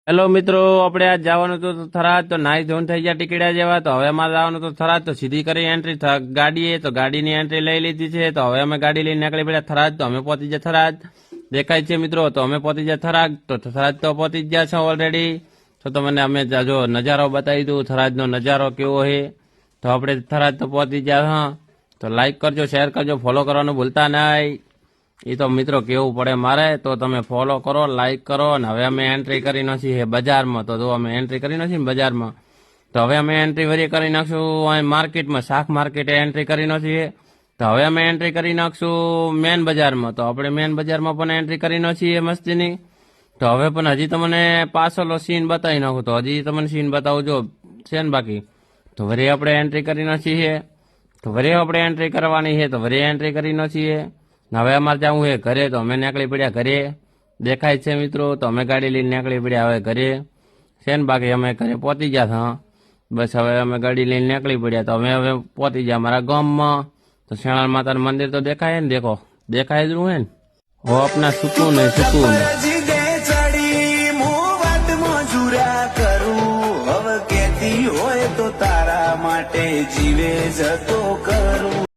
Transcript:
Hello મિત્રો, આપણે આજ જવાનું હતું તો થરાદ, તો નાઈ ધોન થઈ ગયા ટીકીડા જેવા. તો હવે અમારે જવાનું તો થરાદ, તો સીધી કરી એન્ટ્રી ગાડીએ, તો ગાડીની એન્ટ્રી લઈ લીધી છે. તો હવે અમે ગાડી લઈને નીકળી પડ્યા થરાદ. તો અમે પહોંચી ગયા થરાદ, દેખાય છે મિત્રો. તો અમે પહોંચી ગયા થરાદ, તો થરાદ તો પહોંચી ગયા છો ઓલરેડી. તો તમને અમે જો નજારો બતાવી દઉં, થરાદનો નજારો કેવો છે. તો આપણે થરાદ તો પહોંચી ગયા. હા, તો લાઈક કરજો, શેર કરજો, ફોલો કરવાનું ભૂલતા નહીં. એ તો મિત્રો કેવું પડે મારે, તો તમે ફોલો કરો, લાઈક કરો. અને હવે અમે એન્ટ્રી કરી નાખી બજારમાં. તો જો અમે એન્ટ્રી કરી નાખી ને બજારમાં. તો હવે અમે એન્ટ્રી વરી કરી નાખશું અહીં માર્કેટમાં, શાક માર્કેટે એન્ટ્રી કરી નાખીએ. તો હવે અમે એન્ટ્રી કરી નાખશું મેન બજારમાં. તો આપણે મેન બજારમાં પણ એન્ટ્રી કરી નાખીએ મસ્તીની. તો હવે પણ હજી તમને પાછળનો સીન બતાવી નાખું. તો હજી તમને સીન બતાવું જો છે ને બાકી. તો વરી આપણે એન્ટ્રી કરી નાખીએ. તો વરી આપણે એન્ટ્રી કરવાની છે. તો વરી એન્ટ્રી કરી નાખીએ. હવે અમારે જવું છે ઘરે. તો અમે નીકળી પડ્યા ઘરે, દેખાય છે મિત્રો. તો અમે ગાડી લઈને નીકળી પડ્યા હવે ઘરે, છે ને બાકી અમે ઘરે પહોંચી ગયા હતા. બસ હવે અમે ગાડી લઈને નીકળી પડ્યા. તો અમે હવે પહોંચી ગયા અમારા ગામમાં. તો શેણાળ માતાનું મંદિર તો દેખાય ને, દેખો દેખાય જ હે ને. હો આપના સુકૂન હે સુકૂન. હોય તો તારા માટે જીવે જતો કરું.